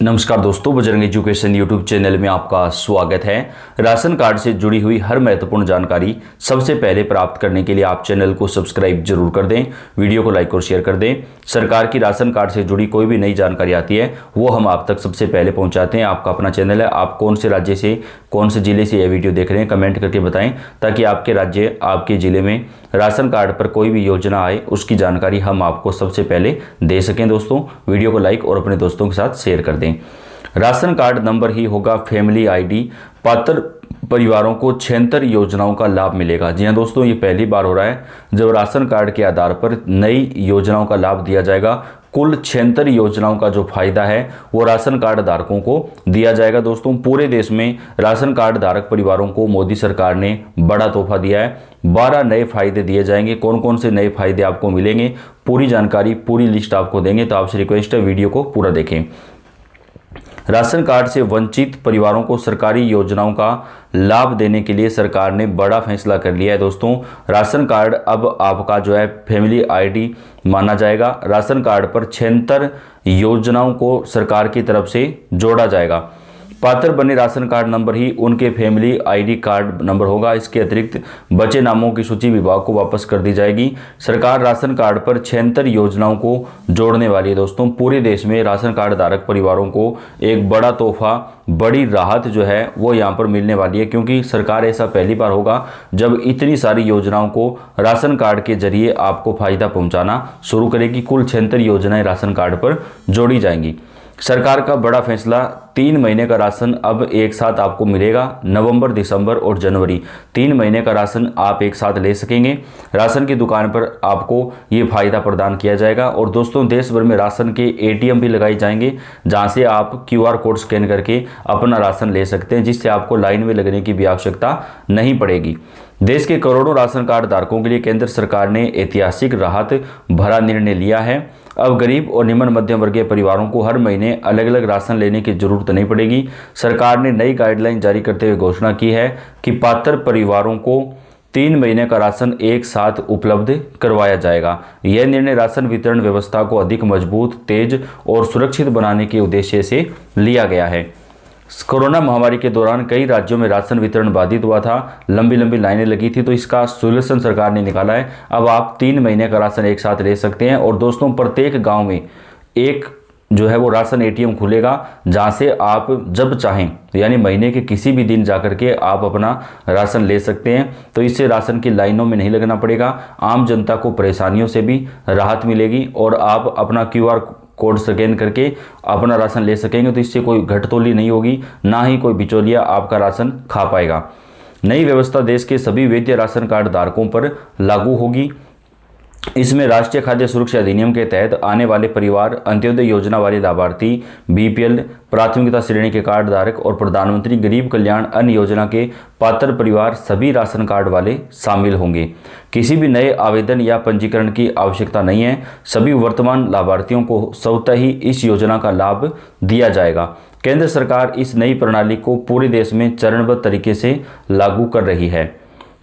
नमस्कार दोस्तों, Bajrang education YouTube channel में आपका स्वागत है। राशन कार्ड से जुड़ी हुई हर महत्वपूर्ण जानकारी सबसे पहले प्राप्त करने के लिए आप चैनल को सब्सक्राइब जरूर कर दें, वीडियो को लाइक और शेयर कर दें। सरकार की राशन कार्ड से जुड़ी कोई भी नई जानकारी आती है वो हम आप तक सबसे पहले पहुंचाते हैं। आपका अपना चैनल है, आप कौन से राज्य से, कौन से जिले से यह वीडियो देख रहे हैं कमेंट करके बताएं, ताकि आपके राज्य, आपके जिले में राशन कार्ड पर कोई भी योजना आए उसकी जानकारी हम आपको सबसे पहले दे सकें। दोस्तों, वीडियो को लाइक और अपने दोस्तों के साथ शेयर कर दें। राशन कार्ड नंबर ही होगा फैमिली आईडी। पात्र परिवारों को 76 योजनाओं का लाभ मिलेगा। जी हाँ दोस्तों, ये पहली बार हो रहा है जब राशन कार्ड के आधार पर नई योजनाओं का लाभ दिया जाएगा। कुल 76 योजनाओं का जो फायदा है वो राशन कार्ड धारकों को दिया जाएगा। दोस्तों, पूरे देश में राशन कार्ड धारक परिवारों को मोदी सरकार ने बड़ा तोहफा दिया है। 12 नए फायदे दिए जाएंगे। कौन कौन से नए फायदे आपको मिलेंगे, पूरी जानकारी, पूरी लिस्ट आपको देंगे, तो आपसे रिक्वेस्ट है वीडियो को पूरा देखें। राशन कार्ड से वंचित परिवारों को सरकारी योजनाओं का लाभ देने के लिए सरकार ने बड़ा फैसला कर लिया है। दोस्तों, राशन कार्ड अब आपका जो है फैमिली आईडी माना जाएगा। राशन कार्ड पर 76 योजनाओं को सरकार की तरफ से जोड़ा जाएगा। पात्र बने राशन कार्ड नंबर ही उनके फैमिली आईडी कार्ड नंबर होगा। इसके अतिरिक्त बचे नामों की सूची विभाग को वापस कर दी जाएगी। सरकार राशन कार्ड पर 76 योजनाओं को जोड़ने वाली है। दोस्तों, पूरे देश में राशन कार्ड धारक परिवारों को एक बड़ा तोहफा, बड़ी राहत जो है वो यहाँ पर मिलने वाली है, क्योंकि सरकार ऐसा पहली बार होगा जब इतनी सारी योजनाओं को राशन कार्ड के जरिए आपको फायदा पहुँचाना शुरू करेगी। कुल 76 योजनाएं राशन कार्ड पर जोड़ी जाएंगी। सरकार का बड़ा फैसला, 3 महीने का राशन अब एक साथ आपको मिलेगा। नवंबर, दिसंबर और जनवरी 3 महीने का राशन आप एक साथ ले सकेंगे। राशन की दुकान पर आपको ये फायदा प्रदान किया जाएगा। और दोस्तों, देश भर में राशन के एटीएम भी लगाए जाएंगे, जहां से आप क्यूआर कोड स्कैन करके अपना राशन ले सकते हैं, जिससे आपको लाइन में लगने की भी आवश्यकता नहीं पड़ेगी। देश के करोड़ों राशन कार्ड धारकों के लिए केंद्र सरकार ने ऐतिहासिक राहत भरा निर्णय लिया है। अब गरीब और निम्न मध्यम वर्गीय परिवारों को हर महीने अलग अलग राशन लेने की जरूरत नहीं पड़ेगी। सरकार ने नई गाइडलाइन जारी करते हुए घोषणा की है कि पात्र परिवारों को 3 महीने का राशन एक साथ उपलब्ध करवाया जाएगा। यह निर्णय राशन वितरण व्यवस्था को अधिक मजबूत, तेज और सुरक्षित बनाने के उद्देश्य से लिया गया है। कोरोना महामारी के दौरान कई राज्यों में राशन वितरण बाधित हुआ था, लंबी लंबी लाइनें लगी थी, तो इसका सोल्यूशन सरकार ने निकाला है। अब आप 3 महीने का राशन एक साथ ले सकते हैं। और दोस्तों, प्रत्येक गांव में एक जो है वो राशन एटीएम खुलेगा, जहां से आप जब चाहें, यानी महीने के किसी भी दिन जाकर के आप अपना राशन ले सकते हैं। तो इससे राशन की लाइनों में नहीं लगना पड़ेगा, आम जनता को परेशानियों से भी राहत मिलेगी और आप अपना क्यूआर कोड स्कैन करके अपना राशन ले सकेंगे। तो इससे कोई घटतोली नहीं होगी, ना ही कोई बिचौलिया आपका राशन खा पाएगा। नई व्यवस्था देश के सभी वैध राशन कार्ड धारकों पर लागू होगी। इसमें राष्ट्रीय खाद्य सुरक्षा अधिनियम के तहत आने वाले परिवार, अंत्योदय योजना वाले लाभार्थी, बीपीएल प्राथमिकता श्रेणी के कार्ड धारक और प्रधानमंत्री गरीब कल्याण अन्न योजना के पात्र परिवार सभी राशन कार्ड वाले शामिल होंगे। किसी भी नए आवेदन या पंजीकरण की आवश्यकता नहीं है। सभी वर्तमान लाभार्थियों को स्वतः ही इस योजना का लाभ दिया जाएगा। केंद्र सरकार इस नई प्रणाली को पूरे देश में चरणबद्ध तरीके से लागू कर रही है।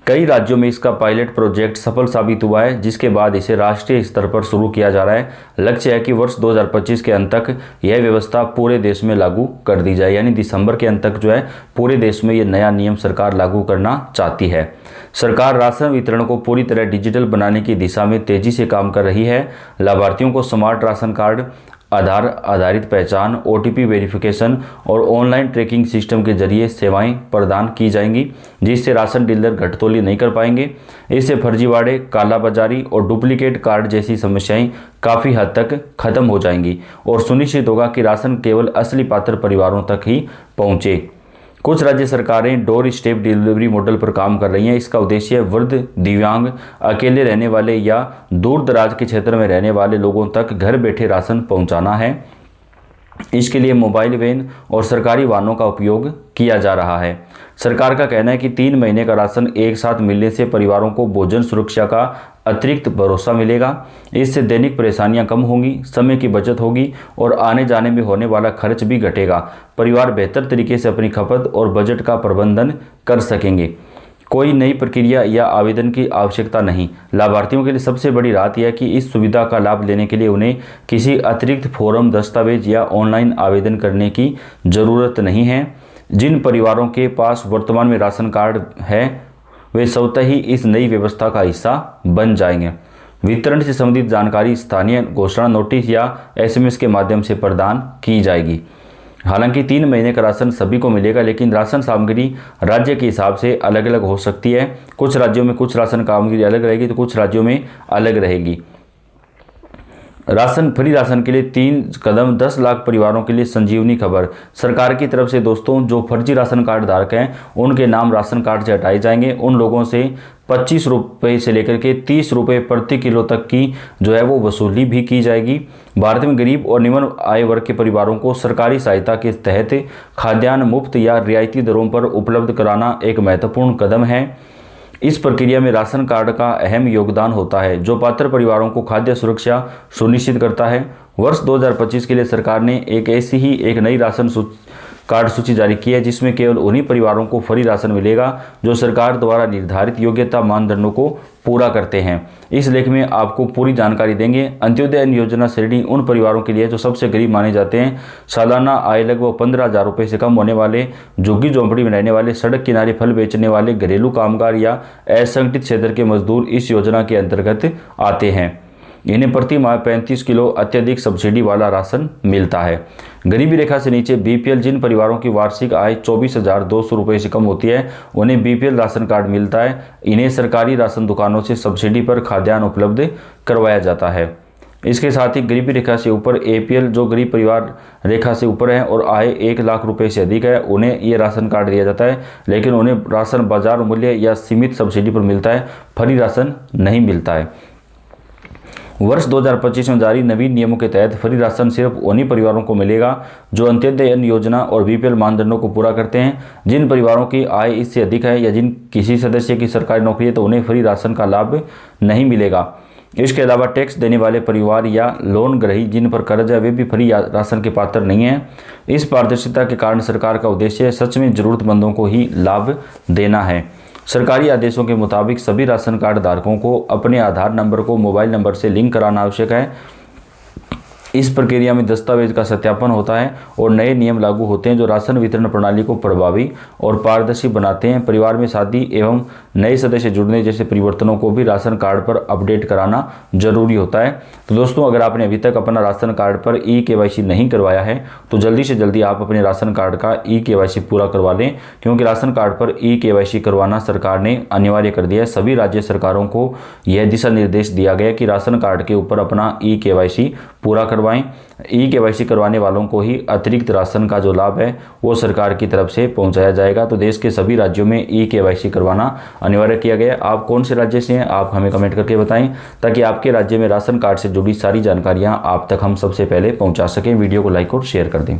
कई राज्यों में इसका पायलट प्रोजेक्ट सफल साबित हुआ है, जिसके बाद इसे राष्ट्रीय स्तर पर शुरू किया जा रहा है। लक्ष्य है कि वर्ष 2025 के अंत तक यह व्यवस्था पूरे देश में लागू कर दी जाए, यानी दिसंबर के अंत तक जो है पूरे देश में यह नया नियम सरकार लागू करना चाहती है। सरकार राशन वितरण को पूरी तरह डिजिटल बनाने की दिशा में तेजी से काम कर रही है। लाभार्थियों को स्मार्ट राशन कार्ड, आधार आधारित पहचान, ओटीपी वेरिफिकेशन और ऑनलाइन ट्रैकिंग सिस्टम के जरिए सेवाएं प्रदान की जाएंगी, जिससे राशन डीलर घटतोली नहीं कर पाएंगे। इससे फर्जीवाड़े, कालाबाजारी और डुप्लीकेट कार्ड जैसी समस्याएं काफ़ी हद तक खत्म हो जाएंगी और सुनिश्चित होगा कि राशन केवल असली पात्र परिवारों तक ही पहुंचे। कुछ राज्य सरकारें डोर स्टेप डिलीवरी मॉडल पर काम कर रही हैं। इसका उद्देश्य वृद्ध, दिव्यांग, अकेले रहने वाले या दूर दराज के क्षेत्र में रहने वाले लोगों तक घर बैठे राशन पहुंचाना है। इसके लिए मोबाइल वैन और सरकारी वाहनों का उपयोग किया जा रहा है। सरकार का कहना है कि 3 महीने का राशन एक साथ मिलने से परिवारों को भोजन सुरक्षा का अतिरिक्त भरोसा मिलेगा। इससे दैनिक परेशानियां कम होंगी, समय की बचत होगी और आने जाने में होने वाला खर्च भी घटेगा। परिवार बेहतर तरीके से अपनी खपत और बजट का प्रबंधन कर सकेंगे। कोई नई प्रक्रिया या आवेदन की आवश्यकता नहीं। लाभार्थियों के लिए सबसे बड़ी राहत यह है कि इस सुविधा का लाभ लेने के लिए उन्हें किसी अतिरिक्त फॉर्म, दस्तावेज या ऑनलाइन आवेदन करने की ज़रूरत नहीं है। जिन परिवारों के पास वर्तमान में राशन कार्ड है वे स्वतः ही इस नई व्यवस्था का हिस्सा बन जाएंगे। वितरण से संबंधित जानकारी स्थानीय घोषणा नोटिस या SMS के माध्यम से प्रदान की जाएगी। हालांकि 3 महीने का राशन सभी को मिलेगा, लेकिन राशन सामग्री राज्य के हिसाब से अलग अलग हो सकती है। कुछ राज्यों में कुछ राशन सामग्री अलग रहेगी तो कुछ राज्यों में अलग रहेगी। फ्री राशन के लिए 3 कदम, 10 लाख परिवारों के लिए संजीवनी खबर। सरकार की तरफ से दोस्तों जो फर्जी राशन कार्ड धारक हैं उनके नाम राशन कार्ड से हटाए जाएंगे। उन लोगों से 25 रुपये से लेकर के 30 रुपये प्रति किलो तक की जो है वो वसूली भी की जाएगी। भारत में गरीब और निम्न आय वर्ग के परिवारों को सरकारी सहायता के तहत खाद्यान्न मुफ्त या रियायती दरों पर उपलब्ध कराना एक महत्वपूर्ण कदम है। इस प्रक्रिया में राशन कार्ड का अहम योगदान होता है जो पात्र परिवारों को खाद्य सुरक्षा सुनिश्चित करता है। वर्ष 2025 के लिए सरकार ने ऐसी ही एक नई राशन कार्ड सूची जारी की है जिसमें केवल उन्हीं परिवारों को फ्री राशन मिलेगा जो सरकार द्वारा निर्धारित योग्यता मानदंडों को पूरा करते हैं। इस लेख में आपको पूरी जानकारी देंगे। अंत्योदय अन्न योजना श्रेणी उन परिवारों के लिए जो सबसे गरीब माने जाते हैं। सालाना आय लगभग 15,000 रुपये से कम होने वाले, झुग्गी झोंपड़ी में रहने वाले, सड़क किनारे फल बेचने वाले, घरेलू कामगार या असंगठित क्षेत्र के मजदूर इस योजना के अंतर्गत आते हैं। इन्हें प्रति माह 35 किलो अत्यधिक सब्सिडी वाला राशन मिलता है। गरीबी रेखा से नीचे BPL जिन परिवारों की वार्षिक आय 24,200 रुपये से कम होती है उन्हें BPL राशन कार्ड मिलता है। इन्हें सरकारी राशन दुकानों से सब्सिडी पर खाद्यान्न उपलब्ध करवाया जाता है। इसके साथ ही गरीबी रेखा से ऊपर APL जो गरीब परिवार रेखा से ऊपर है और आय 1 लाख रुपए से अधिक है उन्हें ये राशन कार्ड दिया जाता है, लेकिन उन्हें राशन बाजार मूल्य या सीमित सब्सिडी पर मिलता है, फ्री राशन नहीं मिलता है। वर्ष 2025 में जारी नवीन नियमों के तहत फ्री राशन सिर्फ उन्हीं परिवारों को मिलेगा जो अंत्योदय अन्न योजना और BPL मानदंडों को पूरा करते हैं। जिन परिवारों की आय इससे अधिक है या जिन किसी सदस्य की सरकारी नौकरी है तो उन्हें फ्री राशन का लाभ नहीं मिलेगा। इसके अलावा टैक्स देने वाले परिवार या लोन ग्रही जिन पर कर्ज है वे भी फ्री राशन के पात्र नहीं हैं। इस पारदर्शिता के कारण सरकार का उद्देश्य सच में ज़रूरतमंदों को ही लाभ देना है। सरकारी आदेशों के मुताबिक सभी राशन कार्ड धारकों को अपने आधार नंबर को मोबाइल नंबर से लिंक कराना आवश्यक है। इस प्रक्रिया में दस्तावेज का सत्यापन होता है और नए नियम लागू होते हैं जो राशन वितरण प्रणाली को प्रभावी और पारदर्शी बनाते हैं। परिवार में शादी एवं नए सदस्य जुड़ने जैसे परिवर्तनों को भी राशन कार्ड पर अपडेट कराना जरूरी होता है। तो दोस्तों अगर आपने अभी तक अपना राशन कार्ड पर eKYC नहीं करवाया है तो जल्दी से जल्दी आप अपने राशन कार्ड का eKYC पूरा करवा लें, क्योंकि राशन कार्ड पर eKYC करवाना सरकार ने अनिवार्य कर दिया है। सभी राज्य सरकारों को यह दिशा निर्देश दिया गया कि राशन कार्ड के ऊपर अपना eKYC पूरा करवाएं। eKYC करवाने वालों को ही अतिरिक्त राशन का जो लाभ है वो सरकार की तरफ से पहुंचाया जाएगा। तो देश के सभी राज्यों में eKYC करवाना अनिवार्य किया गया। आप कौन से राज्य से हैं आप हमें कमेंट करके बताएं, ताकि आपके राज्य में राशन कार्ड से जुड़ी सारी जानकारियां आप तक हम सबसे पहले पहुंचा सकें। वीडियो को लाइक और शेयर कर दें।